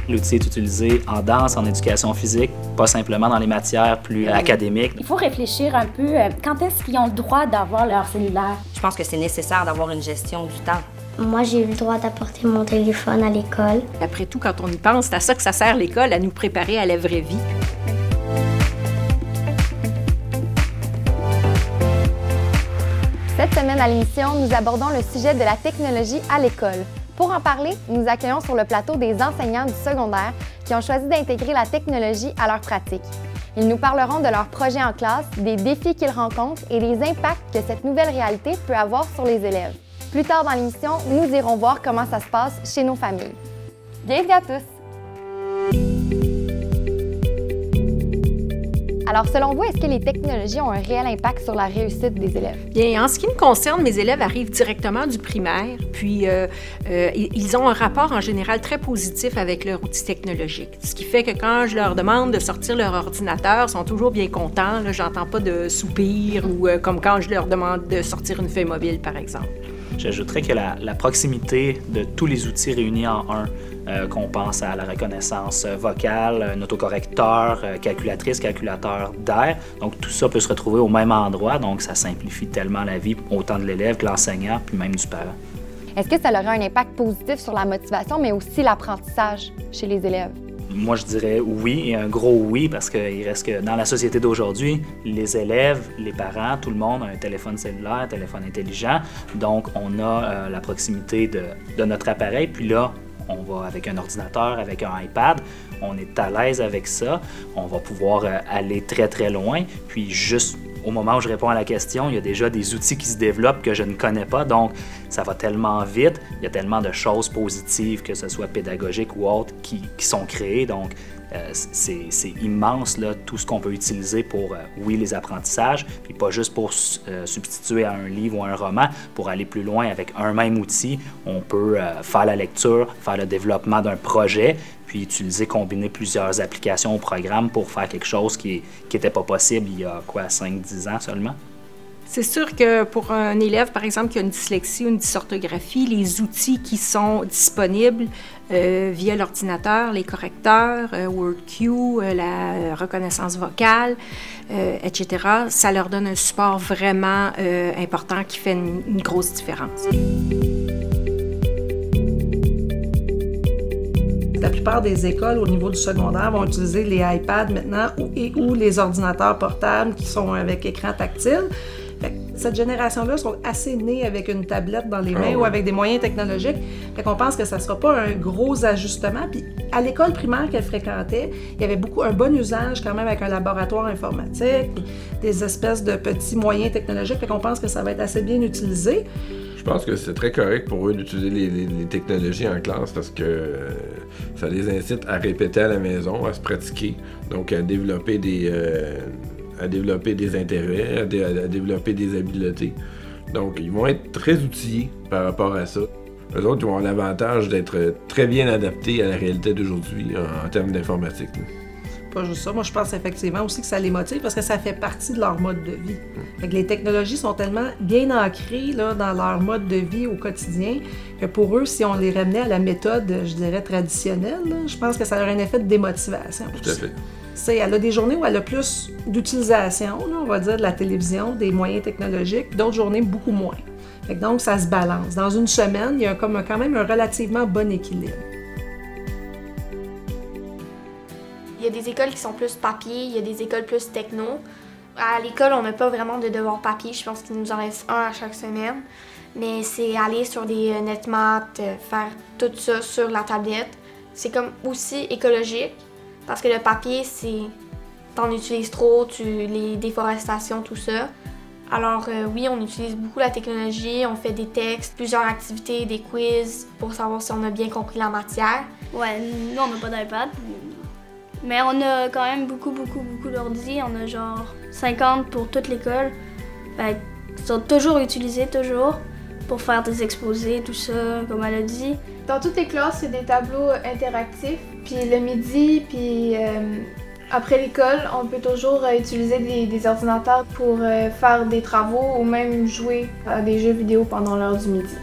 L'outil est utilisé en danse, en éducation physique, pas simplement dans les matières plus académiques. Il faut réfléchir un peu, quand est-ce qu'ils ont le droit d'avoir leur cellulaire? Je pense que c'est nécessaire d'avoir une gestion du temps. Moi, j'ai eu le droit d'apporter mon téléphone à l'école. Après tout, quand on y pense, c'est à ça que ça sert l'école, à nous préparer à la vraie vie. Cette semaine à l'émission, nous abordons le sujet de la technologie à l'école. Pour en parler, nous accueillons sur le plateau des enseignants du secondaire qui ont choisi d'intégrer la technologie à leur pratique. Ils nous parleront de leurs projets en classe, des défis qu'ils rencontrent et des impacts que cette nouvelle réalité peut avoir sur les élèves. Plus tard dans l'émission, nous irons voir comment ça se passe chez nos familles. Bienvenue à tous! Alors, selon vous, est-ce que les technologies ont un réel impact sur la réussite des élèves? Bien, en ce qui me concerne, mes élèves arrivent directement du primaire, puis ils ont un rapport en général très positif avec leur outil technologique. Ce qui fait que quand je leur demande de sortir leur ordinateur, ils sont toujours bien contents. J'entends pas de soupir ou comme quand je leur demande de sortir une feuille mobile, par exemple. J'ajouterais que la proximité de tous les outils réunis en un, qu'on pense à la reconnaissance vocale, un autocorrecteur, calculatrice, calculateur d'air, donc tout ça peut se retrouver au même endroit, donc ça simplifie tellement la vie, autant de l'élève que l'enseignant, puis même du parent. Est-ce que ça aurait un impact positif sur la motivation, mais aussi l'apprentissage chez les élèves? Moi, je dirais oui, et un gros oui, parce qu'il reste que dans la société d'aujourd'hui, les élèves, les parents, tout le monde a un téléphone cellulaire, un téléphone intelligent. Donc, on a la proximité de notre appareil. Puis là, on va avec un ordinateur, avec un iPad. On est à l'aise avec ça. On va pouvoir aller très, très loin. Puis juste au moment où je réponds à la question, il y a déjà des outils qui se développent que je ne connais pas. Donc, ça va tellement vite. Il y a tellement de choses positives, que ce soit pédagogiques ou autres, qui sont créées. Donc, c'est immense, là, tout ce qu'on peut utiliser pour, oui, les apprentissages, puis pas juste pour substituer à un livre ou un roman. Pour aller plus loin avec un même outil, on peut faire la lecture, faire le développement d'un projet, puis utiliser, combiner plusieurs applications au programme pour faire quelque chose qui n'était pas possible il y a, 5-10 ans seulement. C'est sûr que pour un élève, par exemple, qui a une dyslexie ou une dysorthographie, les outils qui sont disponibles via l'ordinateur, les correcteurs, WordQ, la reconnaissance vocale, etc., ça leur donne un support vraiment important qui fait une grosse différence. La plupart des écoles au niveau du secondaire vont utiliser les iPads maintenant ou les ordinateurs portables qui sont avec écran tactile. Cette génération-là sont assez nés avec une tablette dans les mains ou avec des moyens technologiques. Fait qu'on pense que ça ne sera pas un gros ajustement. Puis à l'école primaire qu'elle fréquentait, il y avait un bon usage quand même avec un laboratoire informatique, des espèces de petits moyens technologiques. Fait qu'on pense que ça va être assez bien utilisé. Je pense que c'est très correct pour eux d'utiliser les technologies en classe parce que ça les incite à répéter à la maison, à se pratiquer, donc à développer des intérêts, à développer des habiletés. Donc, ils vont être très outillés par rapport à ça. Eux autres, ils vont avoir l'avantage d'être très bien adaptés à la réalité d'aujourd'hui en termes d'informatique. Pas juste ça. Moi, je pense effectivement aussi que ça les motive parce que ça fait partie de leur mode de vie. Fait que les technologies sont tellement bien ancrées là, dans leur mode de vie au quotidien que pour eux, si on les ramenait à la méthode, je dirais, traditionnelle, là, je pense que ça aurait un effet de démotivation. Tout à fait. Elle a des journées où elle a plus d'utilisation, on va dire, de la télévision, des moyens technologiques, d'autres journées beaucoup moins. Fait que donc, ça se balance. Dans une semaine, il y a quand même un relativement bon équilibre. Il y a des écoles qui sont plus papier, il y a des écoles plus techno. À l'école, on n'a pas vraiment de devoirs papier, je pense qu'il nous en reste un à chaque semaine. Mais c'est aller sur des netmaths, faire tout ça sur la tablette. C'est comme aussi écologique, parce que le papier, t'en utilises trop, les déforestations, tout ça. Alors oui, on utilise beaucoup la technologie, on fait des textes, plusieurs activités, des quiz pour savoir si on a bien compris la matière. Ouais, nous on n'a pas d'iPad, mais on a quand même beaucoup d'ordi. On a genre 50 pour toute l'école. Fait qu'ils sont toujours utilisés, pour faire des exposés, tout ça, comme elle a dit. Dans toutes les classes, il y a des tableaux interactifs. Puis le midi, puis après l'école, on peut toujours utiliser des ordinateurs pour faire des travaux ou même jouer à des jeux vidéo pendant l'heure du midi.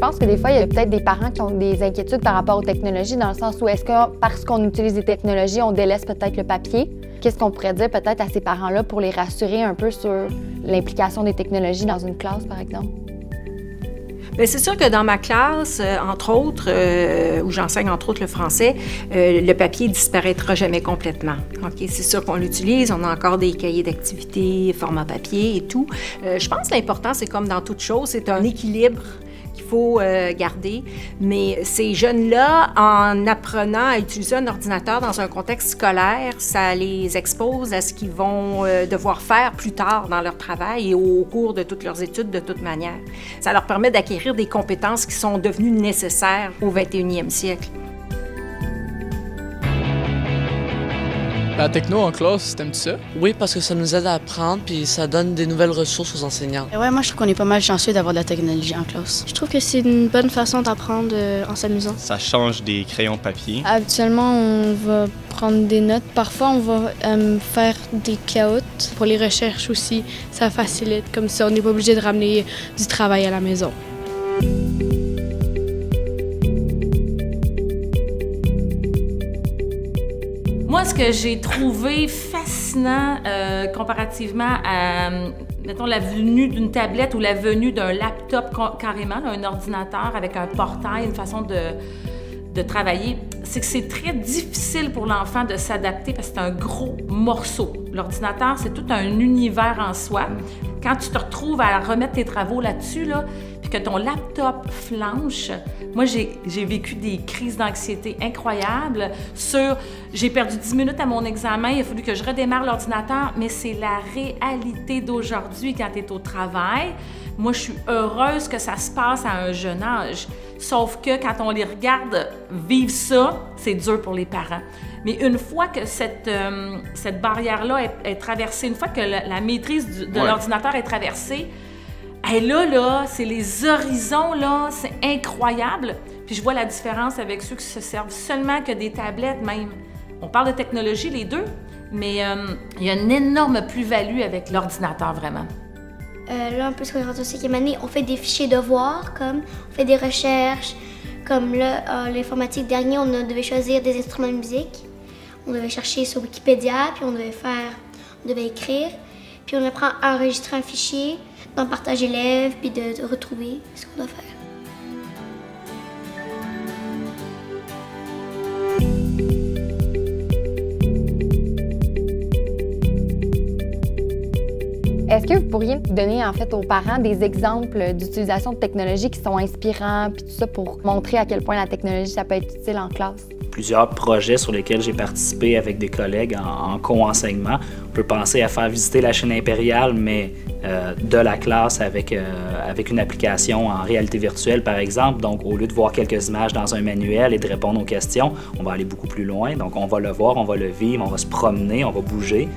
pense que des fois, il y a peut-être des parents qui ont des inquiétudes par rapport aux technologies, dans le sens où est-ce que parce qu'on utilise des technologies, on délaisse peut-être le papier? Qu'est-ce qu'on pourrait dire peut-être à ces parents-là pour les rassurer un peu sur l'implication des technologies dans une classe, par exemple? Bien, c'est sûr que dans ma classe, entre autres, où j'enseigne entre autres le français, le papier ne disparaîtra jamais complètement. Okay? C'est sûr qu'on l'utilise, on a encore des cahiers d'activité, format papier et tout. Je pense que l'important, c'est comme dans toute chose, c'est un équilibre qu'il faut garder. Mais ces jeunes-là, en apprenant à utiliser un ordinateur dans un contexte scolaire, ça les expose à ce qu'ils vont devoir faire plus tard dans leur travail et au cours de toutes leurs études de toute manière. Ça leur permet d'acquérir des compétences qui sont devenues nécessaires au 21e siècle. La techno en classe, t'aimes-tu ça? Oui, parce que ça nous aide à apprendre puis ça donne des nouvelles ressources aux enseignants. Ouais, moi je trouve qu'on est pas mal chanceux d'avoir de la technologie en classe. Je trouve que c'est une bonne façon d'apprendre en s'amusant. Ça change des crayons papier. Habituellement, on va prendre des notes. Parfois, on va faire des caoutchoucs. Pour les recherches aussi, ça facilite. Comme ça, on n'est pas obligé de ramener du travail à la maison. Moi, ce que j'ai trouvé fascinant comparativement à, mettons, la venue d'une tablette ou la venue d'un laptop carrément, là, un ordinateur avec un portail, une façon de travailler, c'est que c'est très difficile pour l'enfant de s'adapter parce que c'est un gros morceau. L'ordinateur, c'est tout un univers en soi. Quand tu te retrouves à remettre tes travaux là-dessus, là, puis que ton laptop flanche, moi, j'ai vécu des crises d'anxiété incroyables sur... J'ai perdu 10 minutes à mon examen, il a fallu que je redémarre l'ordinateur, mais c'est la réalité d'aujourd'hui quand tu es au travail. Moi, je suis heureuse que ça se passe à un jeune âge. Sauf que quand on les regarde vivre ça, c'est dur pour les parents. Mais une fois que cette barrière-là est traversée, une fois que la maîtrise de l'ordinateur est traversée, et là, c'est les horizons, là, c'est incroyable. Puis je vois la différence avec ceux qui se servent seulement que des tablettes même. On parle de technologie, les deux, mais il y a une énorme plus-value avec l'ordinateur, vraiment. Là, un peu ce qu'on est rendu au 5e année, on fait des fichiers devoirs, comme on fait des recherches. Comme là, l'informatique dernier, on devait choisir des instruments de musique. On devait chercher sur Wikipédia, puis on devait écrire. Puis on apprend à enregistrer un fichier, d'en partager élèves, puis de retrouver ce qu'on doit faire. Est-ce que vous pourriez donner en fait aux parents des exemples d'utilisation de technologies qui sont inspirants puis tout ça pour montrer à quel point la technologie ça peut être utile en classe? Plusieurs projets sur lesquels j'ai participé avec des collègues en co-enseignement. On peut penser à faire visiter la Chine impériale, mais de la classe avec une application en réalité virtuelle, par exemple. Donc, au lieu de voir quelques images dans un manuel et de répondre aux questions, on va aller beaucoup plus loin. Donc, on va le voir, on va le vivre, on va se promener, on va bouger.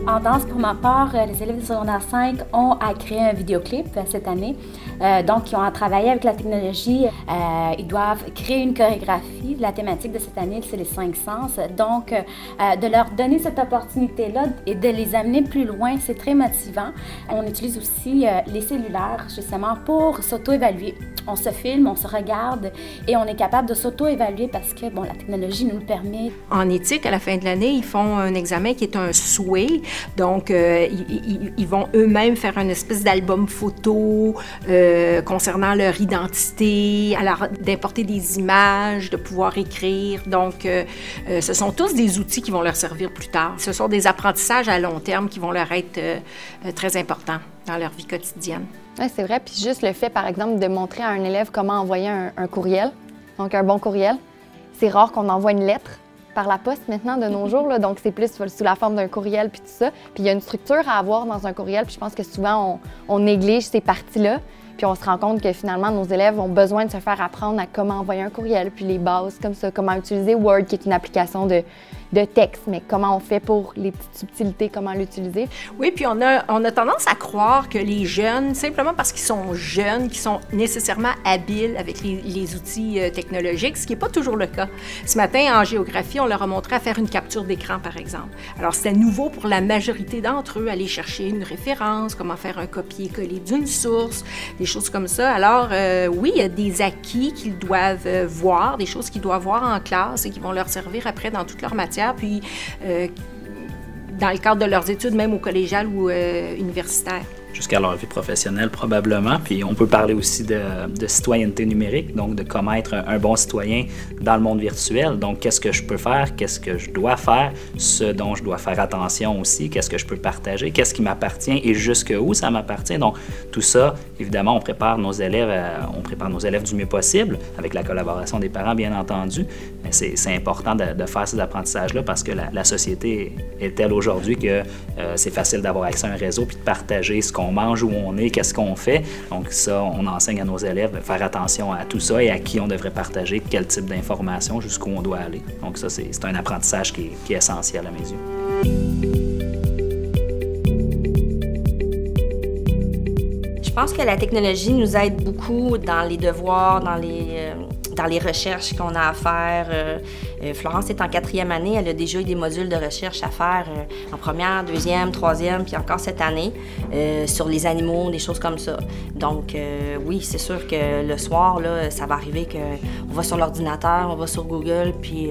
En danse, pour ma part, les élèves du secondaire 5 ont à créer un vidéoclip cette année. Donc, ils ont à travailler avec la technologie. Ils doivent créer une chorégraphie. La thématique de cette année, c'est les 5 sens. Donc, de leur donner cette opportunité-là et de les amener plus loin, c'est très motivant. On utilise aussi les cellulaires, justement, pour s'auto-évaluer. On se filme, on se regarde et on est capable de s'auto-évaluer parce que, bon, la technologie nous le permet. En éthique, à la fin de l'année, ils font un examen qui est un souhait. Donc, ils vont eux-mêmes faire une espèce d'album photo concernant leur identité, alors d'importer des images, de pouvoir écrire. Donc, ce sont tous des outils qui vont leur servir plus tard. Ce sont des apprentissages à long terme qui vont leur être très importants dans leur vie quotidienne. Oui, c'est vrai. Puis juste le fait, par exemple, de montrer à un élève comment envoyer un courriel, donc un bon courriel. C'est rare qu'on envoie une lettre par la poste maintenant de nos jours, là, donc c'est plus sous la forme d'un courriel puis tout ça. Puis il y a une structure à avoir dans un courriel, puis je pense que souvent on néglige ces parties-là, puis on se rend compte que finalement nos élèves ont besoin de se faire apprendre à comment envoyer un courriel, puis les bases comme ça, comment utiliser Word, qui est une application de texte, mais comment on fait pour les petites subtilités, comment l'utiliser. Oui, puis on a tendance à croire que les jeunes, simplement parce qu'ils sont jeunes, qu'ils sont nécessairement habiles avec les outils technologiques, ce qui n'est pas toujours le cas. Ce matin, en géographie, on leur a montré à faire une capture d'écran, par exemple. Alors, c'était nouveau pour la majorité d'entre eux, aller chercher une référence, comment faire un copier-coller d'une source, des choses comme ça. Alors, oui, il y a des acquis qu'ils doivent voir, des choses qu'ils doivent voir en classe et qui vont leur servir après dans toute leur matière, puis dans le cadre de leurs études, même au collégial ou universitaire. Jusqu'à leur vie professionnelle, probablement. Puis on peut parler aussi de citoyenneté numérique, donc de comment être un bon citoyen dans le monde virtuel. Donc, qu'est-ce que je peux faire, qu'est-ce que je dois faire, ce dont je dois faire attention aussi, qu'est-ce que je peux partager, qu'est-ce qui m'appartient et jusqu'où ça m'appartient. Donc, tout ça, évidemment, on prépare nos élèves du mieux possible, avec la collaboration des parents, bien entendu. Mais c'est important de faire ces apprentissages-là parce que la société est telle aujourd'hui que c'est facile d'avoir accès à un réseau puis de partager ce qu'on mange, où on est, qu'est-ce qu'on fait. Donc ça, on enseigne à nos élèves de faire attention à tout ça et à qui on devrait partager, quel type d'informations, jusqu'où on doit aller. Donc ça, c'est un apprentissage qui est essentiel à mes yeux. Je pense que la technologie nous aide beaucoup dans les devoirs, dans les recherches qu'on a à faire. Florence est en 4e année, elle a déjà eu des modules de recherche à faire en première, 2e, 3e, puis encore cette année, sur les animaux, des choses comme ça. Donc oui, c'est sûr que le soir, là, ça va arriver qu'on va sur l'ordinateur, on va sur Google, puis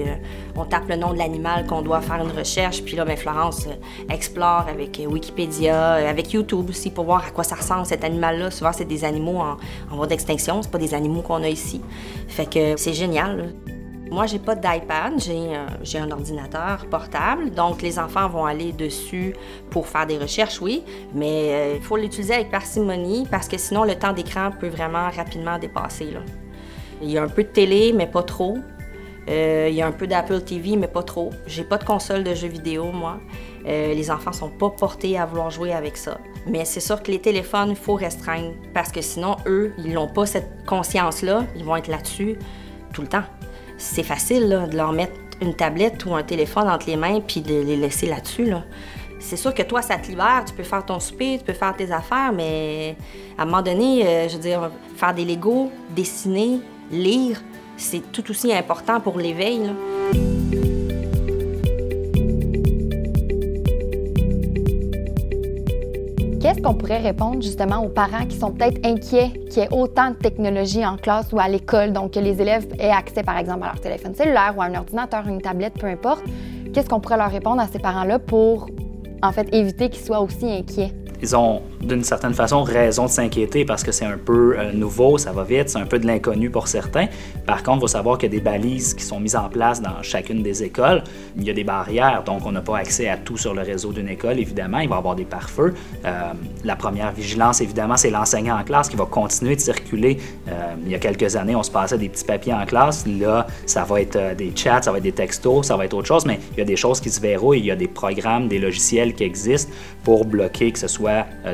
on tape le nom de l'animal qu'on doit faire une recherche, puis là, bien, Florence explore avec Wikipédia, avec YouTube aussi, pour voir à quoi ça ressemble cet animal-là. Souvent, c'est des animaux en voie d'extinction, c'est pas des animaux qu'on a ici. Fait que c'est génial, là. Moi, j'ai pas d'iPad, j'ai un ordinateur portable, donc les enfants vont aller dessus pour faire des recherches, oui, mais il faut l'utiliser avec parcimonie parce que sinon, le temps d'écran peut vraiment rapidement dépasser, là. Il y a un peu de télé, mais pas trop. Il y a un peu d'Apple TV, mais pas trop. J'ai pas de console de jeux vidéo, moi. Les enfants sont pas portés à vouloir jouer avec ça. Mais c'est sûr que les téléphones, il faut restreindre parce que sinon, eux, ils n'ont pas cette conscience-là. Ils vont être là-dessus tout le temps. C'est facile là, de leur mettre une tablette ou un téléphone entre les mains puis de les laisser là-dessus, là. C'est sûr que toi, ça te libère, tu peux faire ton souper, tu peux faire tes affaires, mais à un moment donné, je veux dire, faire des Legos, dessiner, lire, c'est tout aussi important pour l'éveil, là. Qu'est-ce qu'on pourrait répondre justement aux parents qui sont peut-être inquiets qu'il y ait autant de technologie en classe ou à l'école, donc que les élèves aient accès par exemple à leur téléphone cellulaire ou à un ordinateur, une tablette, peu importe. Qu'est-ce qu'on pourrait leur répondre à ces parents-là pour en fait éviter qu'ils soient aussi inquiets? Ils ont d'une certaine façon raison de s'inquiéter parce que c'est un peu nouveau, ça va vite, c'est un peu de l'inconnu pour certains. Par contre, il faut savoir qu'il y a des balises qui sont mises en place dans chacune des écoles. Il y a des barrières, donc on n'a pas accès à tout sur le réseau d'une école, évidemment. Il va y avoir des pare-feux. La première vigilance, évidemment, c'est l'enseignant en classe qui va continuer de circuler. Il y a quelques années, on se passait des petits papiers en classe. Là, ça va être des chats, ça va être des textos, ça va être autre chose, mais il y a des choses qui se verrouillent. Il y a des programmes, des logiciels qui existent pour bloquer que ce soit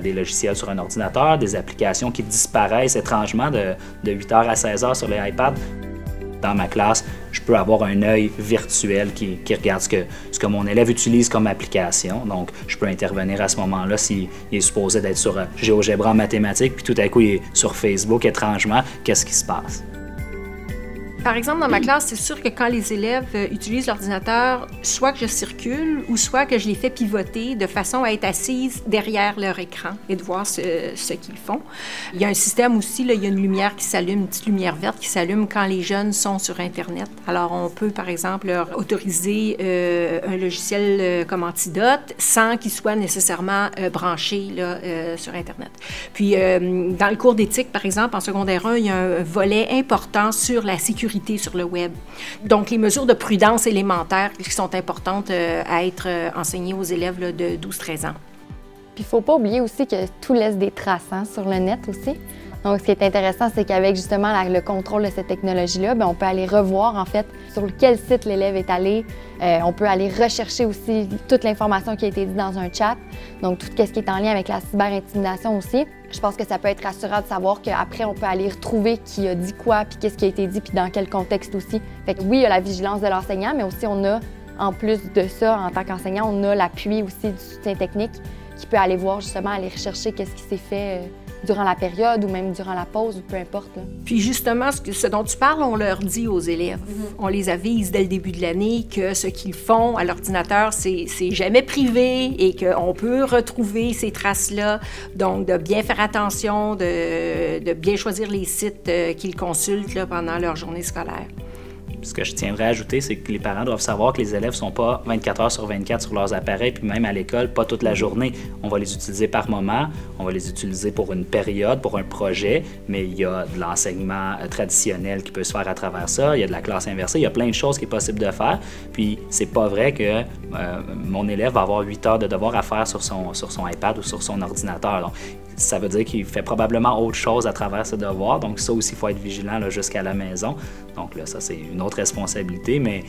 des logiciels sur un ordinateur, des applications qui disparaissent étrangement de 8h à 16h sur les iPads. Dans ma classe, je peux avoir un œil virtuel qui regarde ce que mon élève utilise comme application. Donc, je peux intervenir à ce moment-là s'il est supposé d'être sur GeoGebra en mathématiques, puis tout à coup, il est sur Facebook étrangement. Qu'est-ce qui se passe? Par exemple, dans ma classe, c'est sûr que quand les élèves utilisent l'ordinateur, soit que je circule ou soit que je les fais pivoter de façon à être assises derrière leur écran et de voir ce qu'ils font. Il y a un système aussi, là, il y a une lumière qui s'allume, une petite lumière verte qui s'allume quand les jeunes sont sur Internet. Alors, on peut, par exemple, leur autoriser un logiciel comme Antidote sans qu'ils soient nécessairement branchés là, sur Internet. Puis, dans le cours d'éthique, par exemple, en secondaire 1, il y a un volet important sur la sécurité sur le web. Donc, les mesures de prudence élémentaires qui sont importantes à être enseignées aux élèves là, de 12-13 ans. Puis, il ne faut pas oublier aussi que tout laisse des traces sur le net aussi. Donc, ce qui est intéressant, c'est qu'avec justement le contrôle de cette technologie-là, bien, on peut aller revoir en fait sur quel site l'élève est allé. On peut aller rechercher aussi toute l'information qui a été dite dans un chat. Donc, tout ce qui est en lien avec la cyber-intimidation aussi. Je pense que ça peut être rassurant de savoir qu'après, on peut aller retrouver qui a dit quoi, puis qu'est-ce qui a été dit, puis dans quel contexte aussi. Fait que oui, il y a la vigilance de l'enseignant, mais aussi on a En plus de ça, en tant qu'enseignant, on a l'appui aussi du soutien technique qui peut aller voir justement, aller rechercher qu'est-ce qui s'est fait durant la période ou même durant la pause ou peu importe. Là. Puis justement, ce dont tu parles, on leur dit aux élèves. On les avise dès le début de l'année que ce qu'ils font à l'ordinateur, c'est jamais privé et qu'on peut retrouver ces traces-là. Donc, de bien faire attention, de bien choisir les sites qu'ils consultent là, pendant leur journée scolaire. Ce que je tiendrais à ajouter, c'est que les parents doivent savoir que les élèves ne sont pas 24 heures sur 24 sur leurs appareils, puis même à l'école, pas toute la journée. On va les utiliser par moment, on va les utiliser pour une période, pour un projet, mais il y a de l'enseignement traditionnel qui peut se faire à travers ça, il y a de la classe inversée, il y a plein de choses qui est possible de faire. Puis c'est pas vrai que mon élève va avoir 8 heures de devoir à faire sur son iPad ou sur son ordinateur. Donc, ça veut dire qu'il fait probablement autre chose à travers ses devoirs. Donc ça aussi, il faut être vigilant là, jusqu'à la maison. Donc là, ça, c'est une autre responsabilité, mais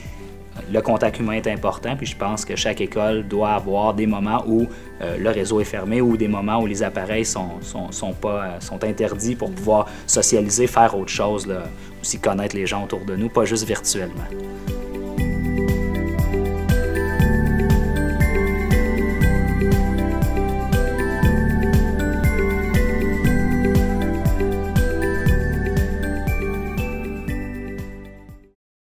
le contact humain est important. Puis je pense que chaque école doit avoir des moments où le réseau est fermé ou des moments où les appareils sont interdits pour pouvoir socialiser, faire autre chose, là, aussi connaître les gens autour de nous, pas juste virtuellement.